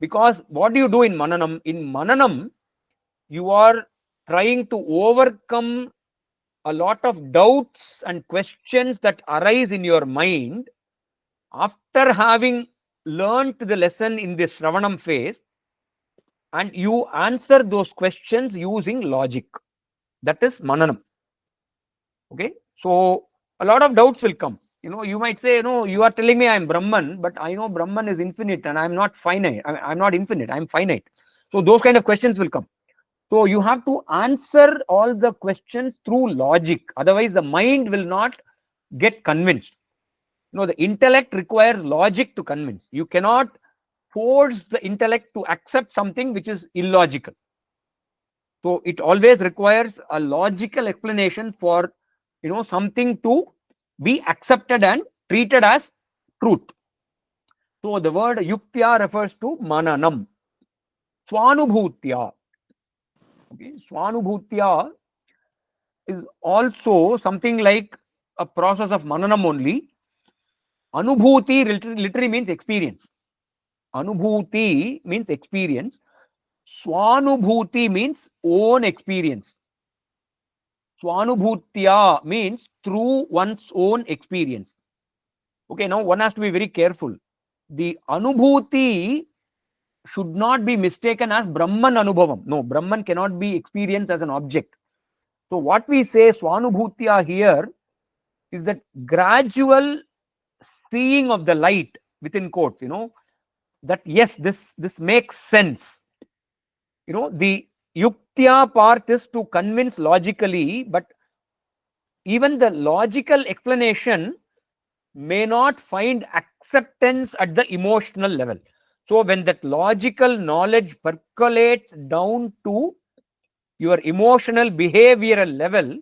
Because what do you do in Mananam? In Mananam, you are trying to overcome a lot of doubts and questions that arise in your mind after having learnt the lesson in the Shravanam phase, and you answer those questions using logic. That is Mananam. Okay, so a lot of doubts will come. You might say, you are telling me I am Brahman, but I know Brahman is infinite and I am not finite. I'm not infinite, I am finite. So those kind of questions will come. So you have to answer all the questions through logic. Otherwise, the mind will not get convinced. The intellect requires logic to convince. You cannot force the intellect to accept something which is illogical. So it always requires a logical explanation for something to be accepted and treated as truth. So the word yuktya refers to mananam. Swanubhutya. Okay, Swanubhutya is also something like a process of mananam only. Anubhuti literally means experience. Anubhuti means experience. Swanubhuti means own experience. Swanubhutya means through one's own experience. Okay, now one has to be very careful. The Anubhuti should not be mistaken as Brahman Anubhavam. No, Brahman cannot be experienced as an object. So what we say Swanubhutya here is that gradual seeing of the light within quotes, that yes, this makes sense. The yuktya part is to convince logically, but even the logical explanation may not find acceptance at the emotional level. So when that logical knowledge percolates down to your emotional behavioral level,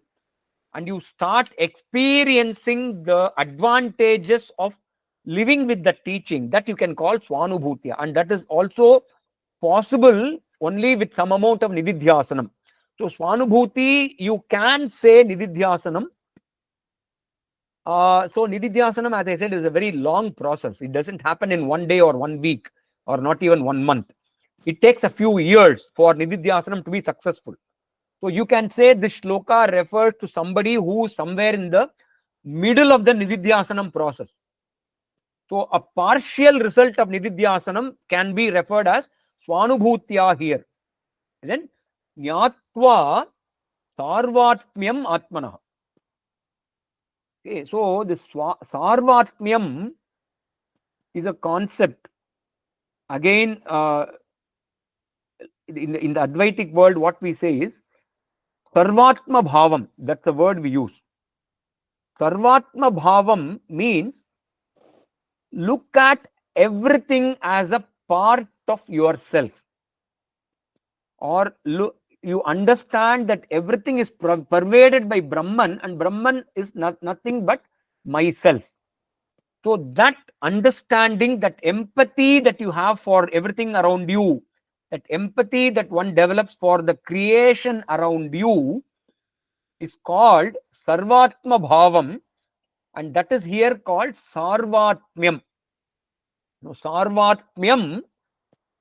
and you start experiencing the advantages of living with the teaching, that you can call Swanubhutya, and that is also possible only with some amount of Nididhyasanam. So Swanubhuti, you can say Nididhyasanam. So Nididhyasanam, as I said, is a very long process. It doesn't happen in 1 day or 1 week or not even 1 month. It takes a few years for Nididhyasanam to be successful. So you can say this shloka refers to somebody who is somewhere in the middle of the Nididhyasanam process. So a partial result of Nididhyasanam can be referred as Swanubhutya here. And then Nyatva Sarvatmyam Atmanah. Okay, so this Sarvatmyam is a concept. Again, in the Advaitic world, what we say is Sarvatma Bhavam. That's the word we use. Sarvatma Bhavam means look at everything as a part of yourself, or you understand that everything is pervaded by Brahman, and Brahman is nothing but myself. So that understanding, that empathy that you have for everything around you, that empathy that one develops for the creation around you, is called Sarvatma Bhavam, and that is here called Sarvatmyam. Now, Sarvatmyam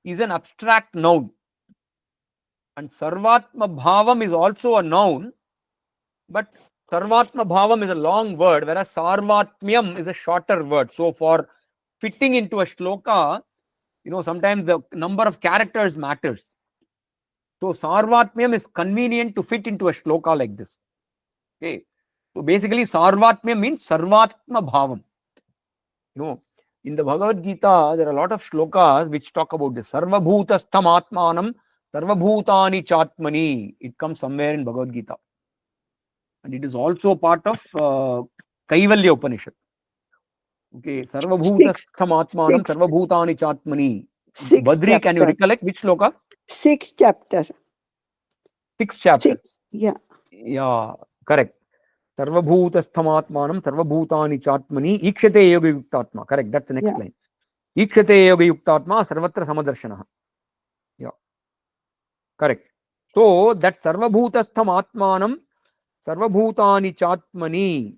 is an abstract noun, and Sarvatma Bhavam is also a noun, but Sarvatma Bhavam is a long word, whereas Sarvatmyam is a shorter word. So for fitting into a shloka, sometimes the number of characters matters. So Sarvatmyam is convenient to fit into a shloka like this. Okay. So basically Sarvatmyam means Sarvatma Bhavam. In the Bhagavad Gita, there are a lot of shlokas which talk about this. Sarvabhutastham Atmanam Sarvabhutani Chatmani. It comes somewhere in Bhagavad Gita. And it is also part of Kaivalya Upanishad. Okay, Sarvabhutastham Atmanam Sarvabhutani Chatmani. Badri, can you recollect which shloka? 6th chapter. 6th chapter. Yeah. Yeah, correct. Sarvabhutastham Sarvabhutani Chatmani Ikshate Yoga Yuktatma. Correct, that's the next line. Ikshate Yoga Yuktatma Sarvatra Samadarshana. Yeah, correct. So that Sarvabhutastham Atmanam Sarvabhutani Chatmani,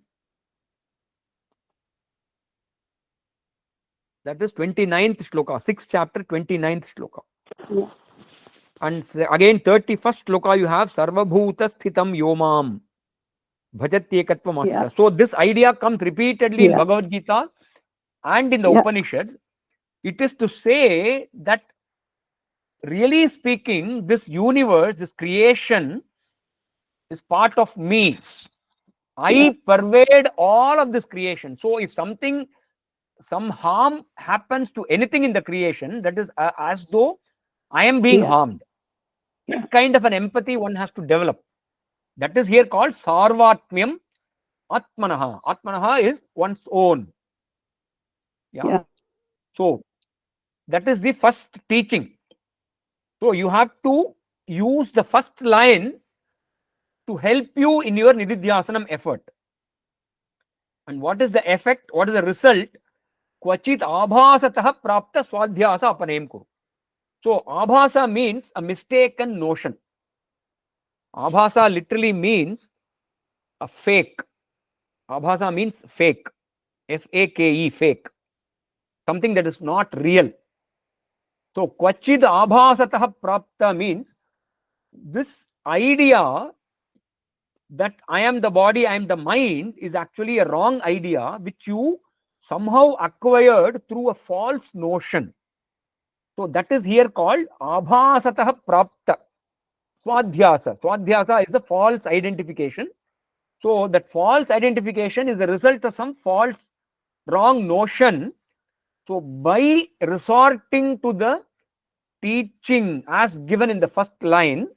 that is 29th shloka, 6th chapter, 29th shloka. Yeah. And again 31st shloka you have Sarvabhutassthitam Yomam Bhajatyekatvam Asita. Yeah. So this idea comes repeatedly in Bhagavad Gita and in the Upanishads. It is to say that really speaking, this universe, this creation is part of me. I pervade all of this creation. So if some harm happens to anything in the creation, that is as though I am being harmed. That kind of an empathy one has to develop. That is here called Sarvatmyam Atmanaha. Atmanaha is one's own. Yeah. So that is the first teaching. So you have to use the first line to help you in your Nididhyasanam effort. And what is the effect? What is the result? Kvachit abhasatah prapta swadhyasa apanayam kuru. So abhasa means a mistaken notion. Abhasa literally means a fake. Abhasa means fake. F-A-K-E, fake. Something that is not real. So, Kvachid Abhasatah Prapta means this idea that I am the body, I am the mind is actually a wrong idea which you somehow acquired through a false notion. So, that is here called Abhasatah Prapta. Swadhyasa. Swadhyasa is a false identification. So, that false identification is the result of some false, wrong notion. So, by resorting to the teaching as given in the first line,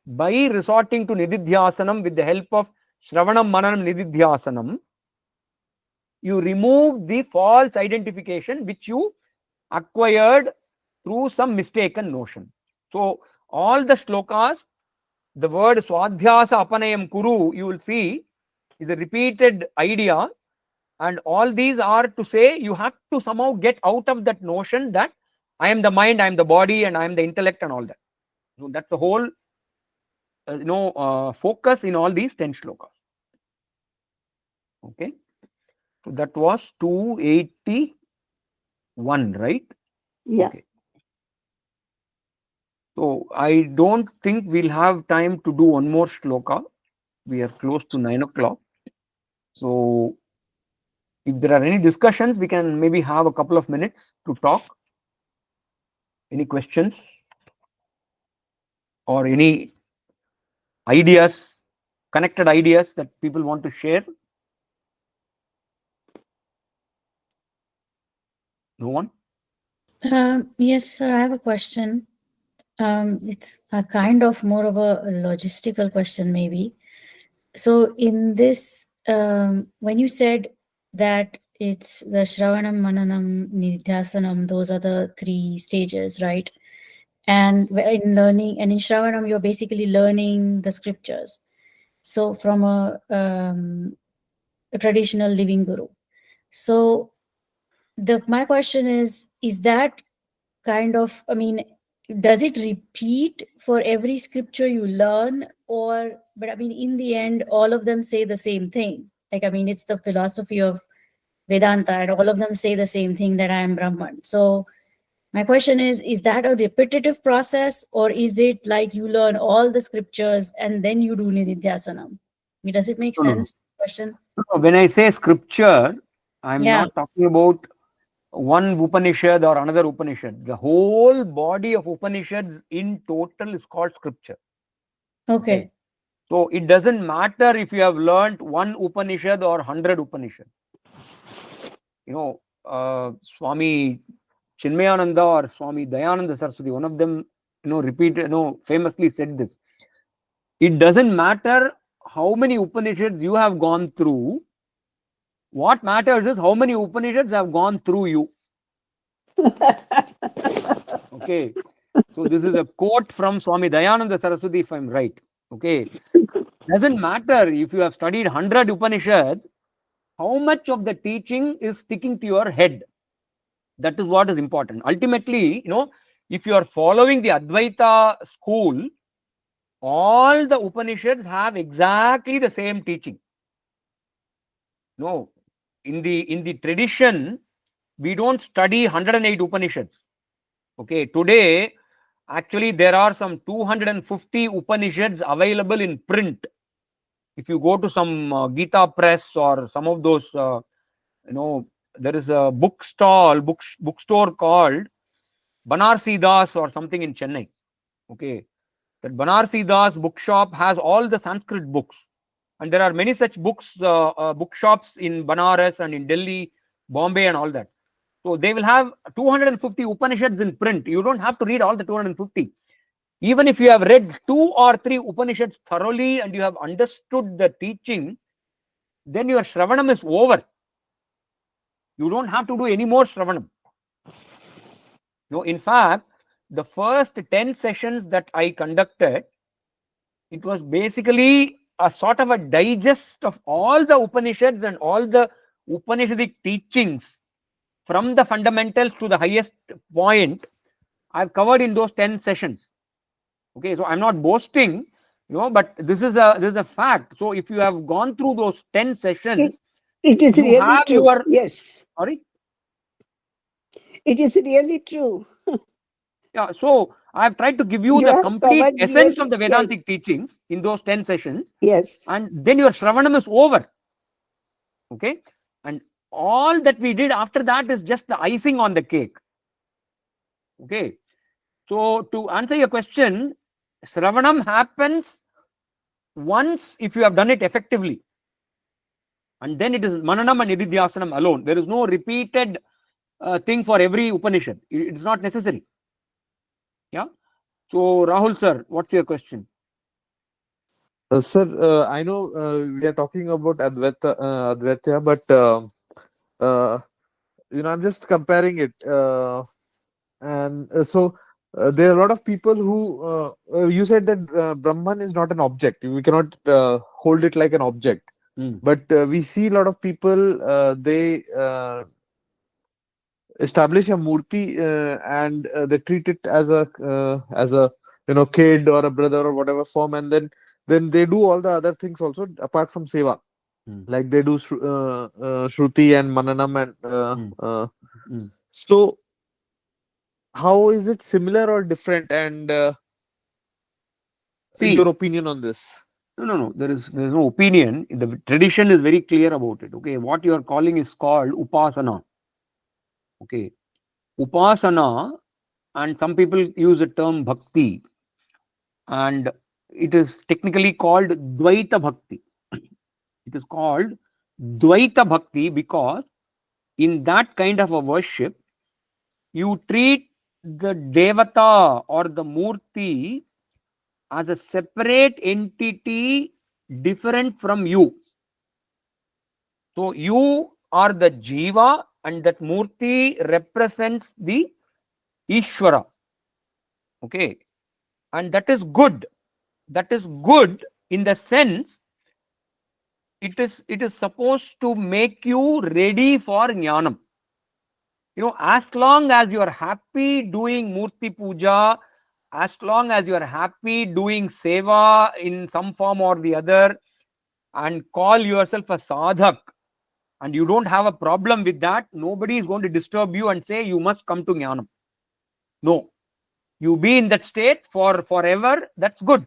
by resorting to Nididhyasanam with the help of Shravanam, Mananam, Nididhyasanam, you remove the false identification which you acquired through some mistaken notion. So, all the shlokas, the word Swadhyasa Apanayam Kuru, you will see, is a repeated idea, and all these are to say you have to somehow get out of that notion that I am the mind, I am the body, and I am the intellect, and all that. So that's the whole focus in all these 10 shlokas. Okay, so that was 281, right? Yeah. Okay. So I don't think we'll have time to do one more shloka. We are close to 9 o'clock. So if there are any discussions, we can maybe have a couple of minutes to talk. Any questions or any ideas, connected ideas that people want to share? No one? Yes, sir, I have a question. It's a kind of more of a logistical question, maybe. So, in this, when you said that it's the Shravanam, Mananam, Nidhyasanam, those are the 3 stages, right? And in learning, and in Shravanam, you're basically learning the scriptures. So, from a traditional living guru. So, my question is that kind of, I mean, does it repeat for every scripture you learn, or, but I mean, in the end, all of them say the same thing? Like, I mean, it's the philosophy of Vedanta, and all of them say the same thing, that I am Brahman. So my question is that a repetitive process, or is it like you learn all the scriptures and then you do Nididhyasanam? I mean, does it make No, no, sense? Question. no. When I say scripture, I'm Yeah. not talking about one Upanishad or another Upanishad. The whole body of Upanishads in total is called scripture. Okay. So it doesn't matter if you have learnt one Upanishad or 100 Upanishads. Swami Chinmayananda or Swami Dayananda Saraswati, one of them, famously said this. It doesn't matter how many Upanishads you have gone through. What matters is how many Upanishads have gone through you. Okay. So this is a quote from Swami Dayananda Saraswati, if I'm right. Okay. Doesn't matter if you have studied 100 Upanishads, how much of the teaching is sticking to your head. That is what is important. Ultimately, if you are following the Advaita school, all the Upanishads have exactly the same teaching. No, in the tradition, we don't study 108 Upanishads. Okay, today, actually, there are some 250 Upanishads available in print. If you go to some Gita Press or some of those, there is a bookstore called Banarsi Das or something in Chennai. Okay, that Banarsi Das bookshop has all the Sanskrit books, and there are many such bookshops in Banaras and in Delhi, Bombay, and all that. So they will have 250 Upanishads in print. You don't have to read all the 250. Even if you have read 2 or 3 Upanishads thoroughly and you have understood the teaching, then your Shravanam is over. You don't have to do any more Shravanam. In fact, the first 10 sessions that I conducted, it was basically a sort of a digest of all the Upanishads and all the Upanishadic teachings from the fundamentals to the highest point I've covered in those 10 sessions. Okay, so I'm not boasting, But this is a fact. So if you have gone through those 10 sessions, It is you really have true. your Yes, sorry. it is really true. Yeah, so I've tried to give you You the have complete covered essence of really. the Vedantic teachings in those 10 sessions, Yes. and then your Shravanam is over. Okay, and all that we did after that is just the icing on the cake. Okay, so to answer your question, Shravanam happens once if you have done it effectively, and then it is Mananam and Nididhyasanam alone. There is no repeated thing for every Upanishad. It is not necessary. Yeah. So Rahul sir, what's your question? Sir, I know we are talking about Advaita, but uh, I'm just comparing it. And so there are a lot of people who you said that Brahman is not an object. We cannot hold it like an object. But we see a lot of people, they establish a murti and they treat it as a kid or a brother or whatever form, and then they do all the other things also apart from seva. Like they do Shruti and Mananam and so how is it similar or different? And See, your opinion on this? No. There is no opinion. The tradition is very clear about it. Okay, what you are calling is called upasana. Okay, upasana, and some people use the term bhakti, and it is technically called Dvaita Bhakti. It is called Dvaita Bhakti because in that kind of a worship, you treat the Devata or the Murti as a separate entity different from you. So you are the Jiva and that Murti represents the Ishvara. Okay. And that is good. That is good in the sense it is supposed to make you ready for Jnanam. As long as you are happy doing Murti Puja, as long as you are happy doing Seva in some form or the other, and call yourself a sadhak, and you don't have a problem with that, nobody is going to disturb you and say you must come to Jnanam. No. You be in that state for forever, that's good.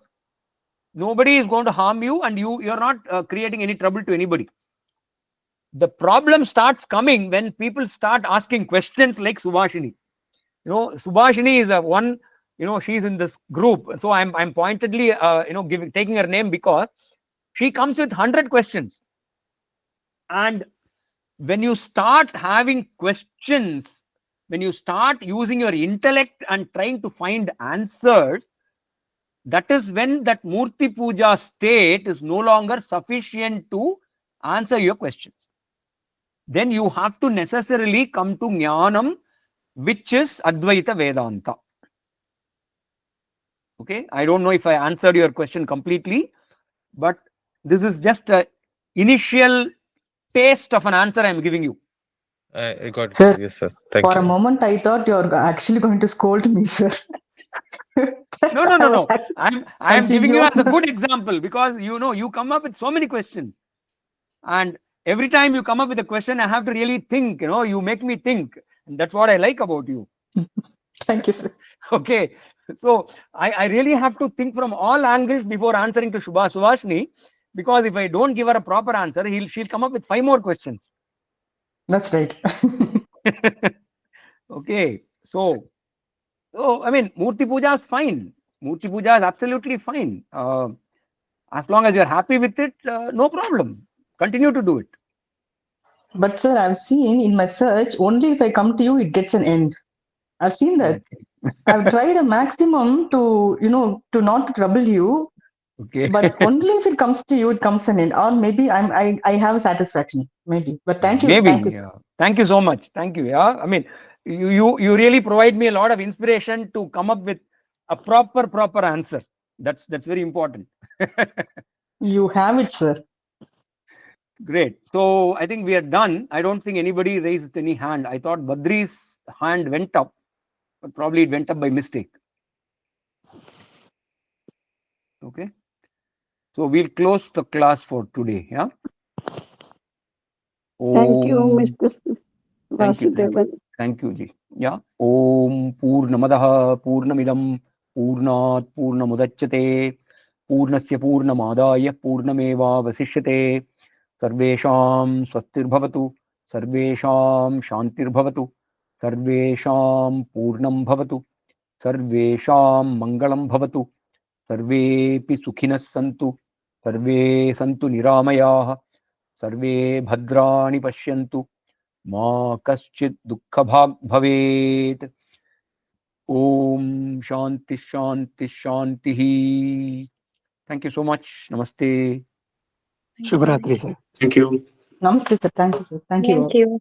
Nobody is going to harm you, and you're not creating any trouble to anybody. The problem starts coming when people start asking questions like Subhashini. Subhashini is a one, she's in this group. So I'm pointedly, taking her name because she comes with 100 questions. And when you start having questions, when you start using your intellect and trying to find answers, that is when that Murti Puja state is no longer sufficient to answer your questions. Then you have to necessarily come to Jnanam, which is Advaita Vedanta. Okay, I don't know if I answered your question completely, but this is just an initial taste of an answer I'm giving you. I got it, Sir, sir. Yes, sir. Thank for a you. moment, I thought you're actually going to scold me, sir. I was No. actually I am giving you as a good example because you come up with so many questions, and every time you come up with a question, I have to really think. You make me think, and that's what I like about you. Thank you, sir. Okay, so I really have to think from all angles before answering to Subhashini, because if I don't give her a proper answer, she'll come up with 5 more questions. That's right. Okay, so I mean, Murti Puja is fine. Murti Puja is absolutely fine. As long as you're happy with it, no problem. Continue to do it. But sir, I've seen in my search, only if I come to you, it gets an end. I've seen that. I've tried a maximum to not trouble you, Okay. but only if it comes to you, it comes an end. Or maybe I have satisfaction, maybe. But thank you, Maybe. thank you. Yeah. Thank you so much. Thank you. Yeah. I mean, you really provide me a lot of inspiration to come up with a proper answer. That's very important. You have it, sir. Great. So I think we are done. I don't think anybody raised any hand. I thought Badri's hand went up, but probably it went up by mistake. Okay. So we'll close the class for today. Yeah. Thank you, Om. Mr. Thank you. Vasudevan. Thank you, ji. Yeah. Om Purnamadaha Purnamidam Purnat Purnamudachyate Purnasya Purnamadaya Purnameva Vasishyate Sarvesham Swastirbhavatu Sarvesham Shantirbhavatu Sarvesham Purnam Bhavatu Sarvesham Mangalam Bhavatu Sarvepi Sukhinas Santu Sarve Santu Niramayah Sarve Bhadrani Pashyantu Ma kaschit dukkhabhag bhavet. Om Shanti Shanti Shanti. Thank you so much. Namaste. Thank you. Shubhratri, sir. Thank you. Namaste, sir. Thank you, sir. Thank you all. Thank you.